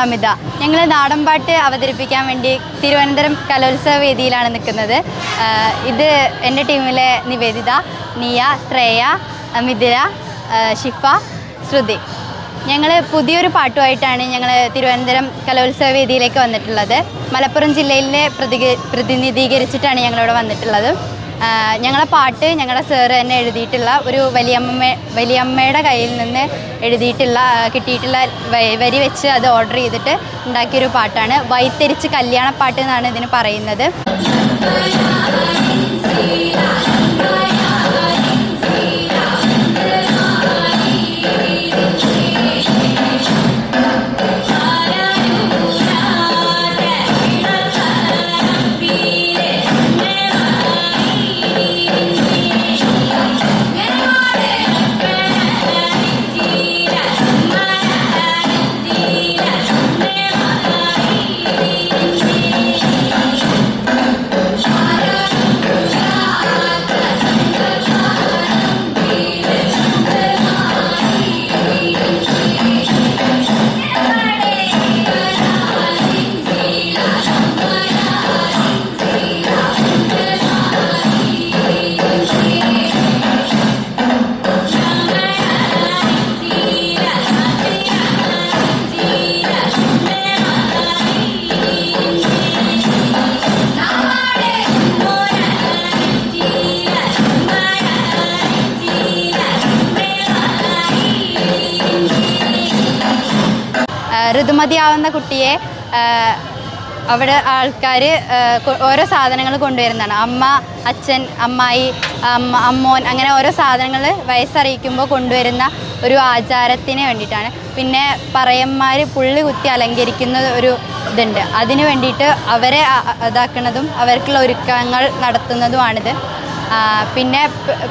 നമിത. ഞങ്ങൾ നാടൻപാട്ട് അവതരിപ്പിക്കാൻ വേണ്ടി തിരുവനന്തപുരം കലോത്സവ വേദിയിലാണ് നിൽക്കുന്നത്. ഇത് എൻ്റെ ടീമിലെ നിവേദിത, നിയ, ശ്രേയ, മിഥില, ഷിഫ, ശ്രുതി. ഞങ്ങൾ പുതിയൊരു പാട്ടുമായിട്ടാണ് ഞങ്ങൾ തിരുവനന്തപുരം കലോത്സവ വേദിയിലേക്ക് വന്നിട്ടുള്ളത്. മലപ്പുറം ജില്ലയിലെ പ്രതിനിധീകരിച്ചിട്ടാണ് ഞങ്ങളിവിടെ വന്നിട്ടുള്ളത്. ഞങ്ങളെ പാട്ട് ഞങ്ങളുടെ സാറ് തന്നെ എഴുതിയിട്ടുള്ള ഒരു വലിയമ്മയുടെ കയ്യിൽ നിന്ന് കിട്ടിയിട്ടുള്ള വരി വെച്ച് അത് ഓർഡർ ചെയ്തിട്ട് ഉണ്ടാക്കിയൊരു പാട്ടാണ്. വൈത്തരിച്ച് കല്യാണപ്പാട്ട് എന്നാണ് ഇതിന് പറയുന്നത്. ഋതുമതിയാവുന്ന കുട്ടിയെ അവിടെ ആൾക്കാർ ഓരോ സാധനങ്ങൾ കൊണ്ടുവരുന്നതാണ്. അമ്മ, അച്ഛൻ, അമ്മായി, അമ്മോൻ, അങ്ങനെ ഓരോ സാധനങ്ങൾ വയസ്സറിയിക്കുമ്പോൾ കൊണ്ടുവരുന്ന ഒരു ആചാരത്തിന് വേണ്ടിയിട്ടാണ്. പിന്നെ പറയന്മാർ പുള്ളി കുത്തി അലങ്കരിക്കുന്ന ഒരു ഇതുണ്ട്. അതിന് വേണ്ടിയിട്ട് അവരെ ഇതാക്കുന്നതും അവർക്കുള്ള ഒരുക്കങ്ങൾ നടത്തുന്നതുമാണിത്. പിന്നെ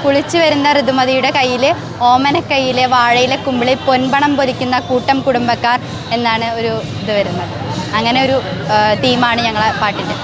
കുളിച്ചു വരുന്ന ഋതുമതിയുടെ കയ്യിൽ ഓമനക്കൈയിലെ വാഴയിലെ കുമ്പിളി പൊൻപണം പൊലിക്കുന്ന കൂട്ടം കുടുംബക്കാർ എന്നാണ് ഒരു ഇത് വരുന്നത്. അങ്ങനെ ഒരു തീമാണ് ഞങ്ങളെ പാട്ടിൻ്റെ.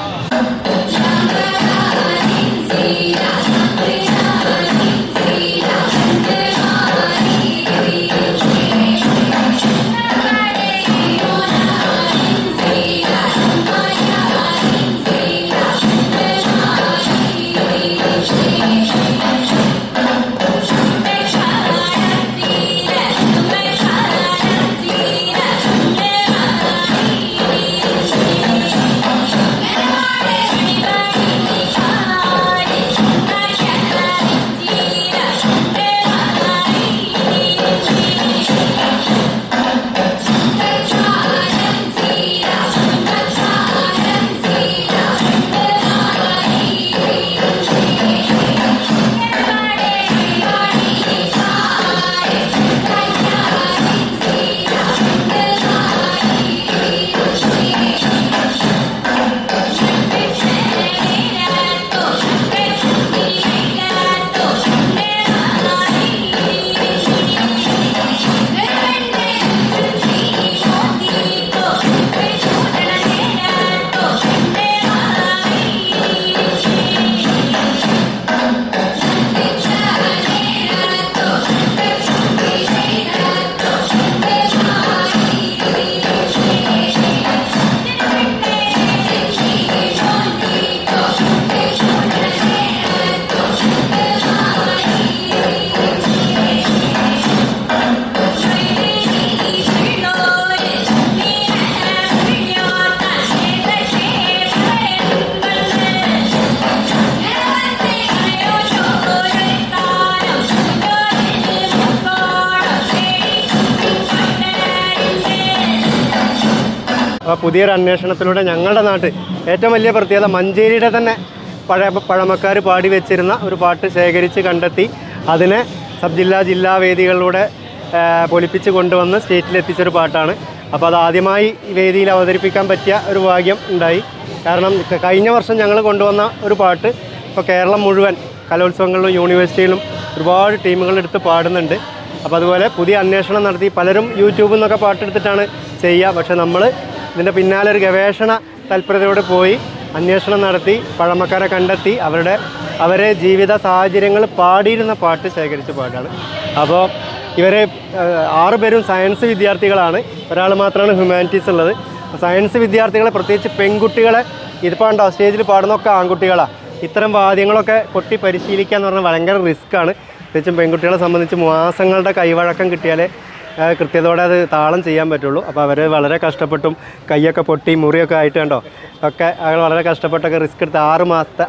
പുതിയൊരു അന്വേഷണത്തിലൂടെ ഞങ്ങളുടെ നാട്ടിൽ ഏറ്റവും വലിയ പ്രത്യേകത മഞ്ചേരിയുടെ തന്നെ പഴമക്കാർ പാടി വെച്ചിരുന്ന ഒരു പാട്ട് ശേഖരിച്ച് കണ്ടെത്തി അതിനെ ജില്ലാ വേദികളിലൂടെ പൊലിപ്പിച്ച് കൊണ്ടുവന്ന് സ്റ്റേറ്റിലെത്തിച്ചൊരു പാട്ടാണ്. അപ്പോൾ അത് ആദ്യമായി ഈ വേദിയിൽ അവതരിപ്പിക്കാൻ പറ്റിയ ഒരു ഭാഗ്യം ഉണ്ടായി. കാരണം കഴിഞ്ഞ വർഷം ഞങ്ങൾ കൊണ്ടുവന്ന ഒരു പാട്ട് ഇപ്പോൾ കേരളം മുഴുവൻ കലോത്സവങ്ങളിലും യൂണിവേഴ്സിറ്റിയിലും ഒരുപാട് ടീമുകളെടുത്ത് പാടുന്നുണ്ട്. അപ്പോൾ അതുപോലെ പുതിയ അന്വേഷണം നടത്തി പലരും യൂട്യൂബിൽ നിന്നൊക്കെ പാട്ടെടുത്തിട്ടാണ് ചെയ്യുക. പക്ഷേ നമ്മൾ ഇതിൻ്റെ പിന്നാലെ ഒരു ഗവേഷണ താല്പര്യത്തോടെ പോയി അന്വേഷണം നടത്തി പഴമക്കാരെ കണ്ടെത്തി അവരെ ജീവിത സാഹചര്യങ്ങൾ പാടിയിരുന്ന പാട്ട് ശേഖരിച്ച പാട്ടാണ്. അപ്പോൾ ഇവർ 6 പേരും സയൻസ് വിദ്യാർത്ഥികളാണ്, ഒരാൾ മാത്രമാണ് ഹ്യൂമാനിറ്റീസ് ഉള്ളത്. സയൻസ് വിദ്യാർത്ഥികളെ, പ്രത്യേകിച്ച് പെൺകുട്ടികളെ, ഇതിപ്പോൾ ഉണ്ടോ സ്റ്റേജിൽ പാടുന്നൊക്കെ ആൺകുട്ടികളാണ്. ഇത്തരം വാദ്യങ്ങളൊക്കെ കൊട്ടി പരിശീലിക്കുക എന്ന് പറഞ്ഞാൽ ഭയങ്കര റിസ്ക്കാണ്. പ്രത്യേകിച്ചും പെൺകുട്ടികളെ സംബന്ധിച്ച് മാസങ്ങളുടെ കൈവഴക്കം കിട്ടിയാലേ കൃത്യതയോടെ അത് താളം ചെയ്യാൻ പറ്റുള്ളൂ. അപ്പോൾ അവർ വളരെ കഷ്ടപ്പെട്ടും കൈയൊക്കെ പൊട്ടി മുറിയൊക്കെ ആയിട്ട് കണ്ടോ ഒക്കെ അവർ വളരെ കഷ്ടപ്പെട്ടൊക്കെ റിസ്ക് എടുത്ത്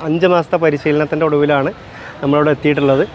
5 മാസത്തെ പരിശീലനത്തിൻ്റെ ഒടുവിലാണ് നമ്മളവിടെ എത്തിയിട്ടുള്ളത്.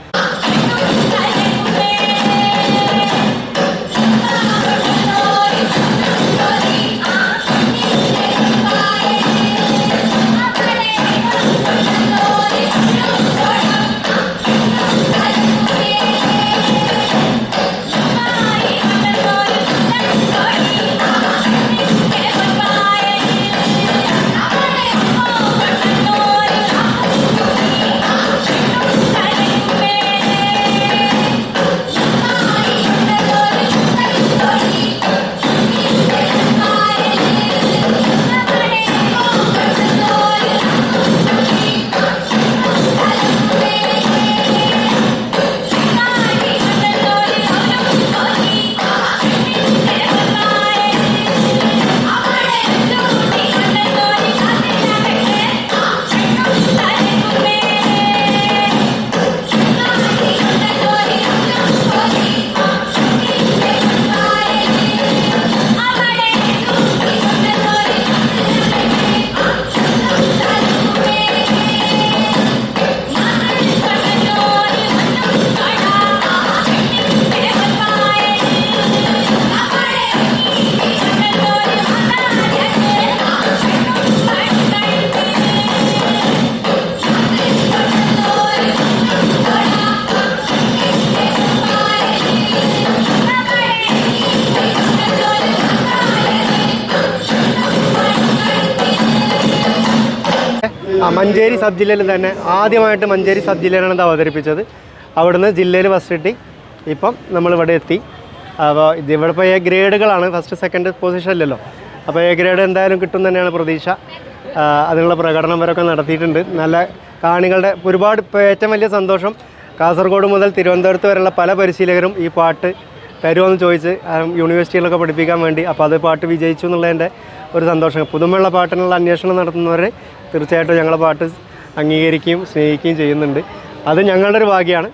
മഞ്ചേരി സബ് ജില്ലയിൽ തന്നെ ആദ്യമായിട്ട് മഞ്ചേരി സബ് ജില്ലയിലാണ് ഇത് അവതരിപ്പിച്ചത്. അവിടുന്ന് ജില്ലയിൽ ഫസ്റ്റ് കിട്ടി. ഇപ്പം നമ്മളിവിടെ എത്തി. അപ്പോൾ ഇതിവിടെ ഇപ്പോൾ ഗ്രേഡുകളാണ്, ഫസ്റ്റ് സെക്കൻഡ് പൊസിഷൻ അല്ലല്ലോ. അപ്പോൾ ഗ്രേഡ് എന്തായാലും കിട്ടും തന്നെയാണ് പ്രതീക്ഷ. അതിനുള്ള പ്രകടനം വരെയൊക്കെ നടത്തിയിട്ടുണ്ട്. നല്ല കാണികളുടെ ഒരുപാട്. ഇപ്പോൾ ഏറ്റവും വലിയ സന്തോഷം, കാസർഗോഡ് മുതൽ തിരുവനന്തപുരത്ത് വരെയുള്ള പല പരിശീലകരും ഈ പാട്ട് തരുമെന്ന് ചോദിച്ച് യൂണിവേഴ്സിറ്റികളൊക്കെ പഠിപ്പിക്കാൻ വേണ്ടി. അപ്പോൾ അത് പാട്ട് വിജയിച്ചു എന്നുള്ളതിൻ്റെ ഒരു സന്തോഷം. പുതുമയുള്ള പാട്ടിനുള്ള അന്വേഷണം നടത്തുന്നവർ തീർച്ചയായിട്ടും ഞങ്ങളെ പാട്ട് അംഗീകരിക്കുകയും സ്നേഹിക്കുകയും ചെയ്യുന്നുണ്ട്. അത് ഞങ്ങളുടെ ഒരു ഭാഗ്യമാണ്.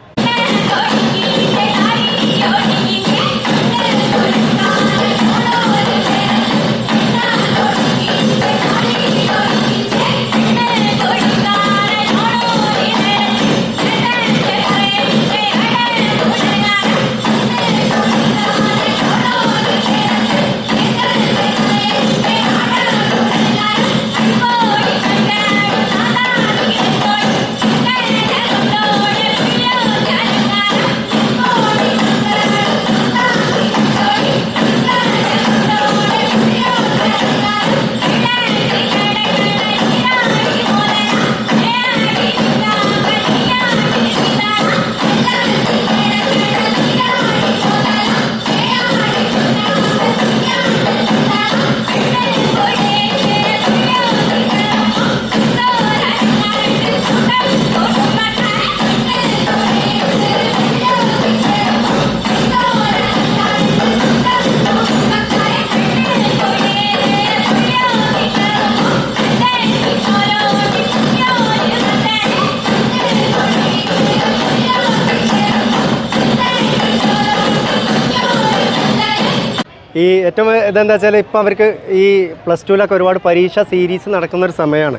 ഈ ഏറ്റവും ഇതെന്താ വെച്ചാൽ ഇപ്പം അവർക്ക് ഈ +2 ഒരുപാട് പരീക്ഷ സീരീസ് നടക്കുന്നൊരു സമയമാണ്.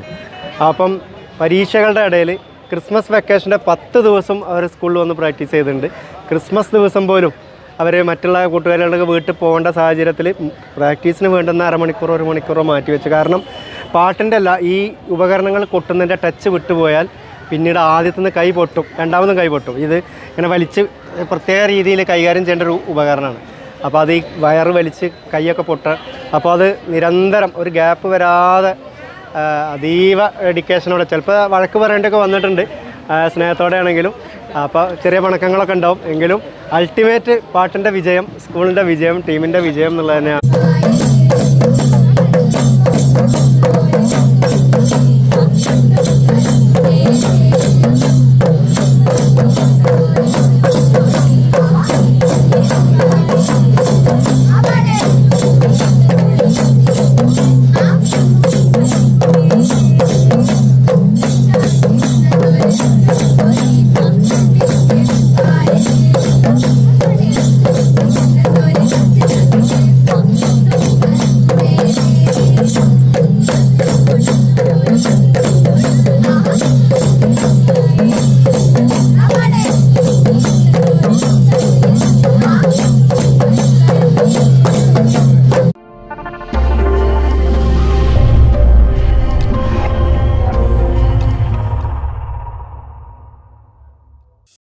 അപ്പം പരീക്ഷകളുടെ ഇടയിൽ ക്രിസ്മസ് വെക്കേഷൻ്റെ 10 ദിവസം അവർ സ്കൂളിൽ വന്ന് പ്രാക്ടീസ് ചെയ്തിട്ടുണ്ട്. ക്രിസ്മസ് ദിവസം പോലും അവർ മറ്റുള്ള കൂട്ടുകാരുടെ വീട്ടിൽ പോകേണ്ട സാഹചര്യത്തിൽ പ്രാക്ടീസിന് വേണ്ടുന്ന 1/2 മണിക്കൂറോ 1 മണിക്കൂറോ മാറ്റി വെച്ച്. കാരണം പാട്ടിൻ്റെ അല്ല, ഈ ഉപകരണങ്ങൾ കൊട്ടുന്നതിൻ്റെ ടച്ച് വിട്ടുപോയാൽ പിന്നീട് ആദ്യത്തുനിന്ന് കൈ പൊട്ടും, രണ്ടാമതും കൈ പൊട്ടും. ഇത് ഇങ്ങനെ വലിച്ച് പ്രത്യേക രീതിയിൽ കൈകാര്യം ചെയ്യേണ്ട ഒരു ഉപകരണമാണ്. അപ്പോൾ അത് ഈ വയറ് വലിച്ച് കൈയൊക്കെ പൊട്ടുക. അപ്പോൾ അത് നിരന്തരം ഒരു ഗ്യാപ്പ് വരാതെ അതീവ ഡെഡിക്കേഷനോടെ, ചിലപ്പോൾ വഴക്ക് പറയേണ്ടൊക്കെ വന്നിട്ടുണ്ട് സ്നേഹത്തോടെ ആണെങ്കിലും. അപ്പോൾ ചെറിയ പണക്കങ്ങളൊക്കെ ഉണ്ടാവും. എങ്കിലും അൾട്ടിമേറ്റ് പാട്ടിൻ്റെ വിജയം, സ്കൂളിൻ്റെ വിജയം, ടീമിൻ്റെ വിജയം എന്നുള്ളത് തന്നെയാണ്.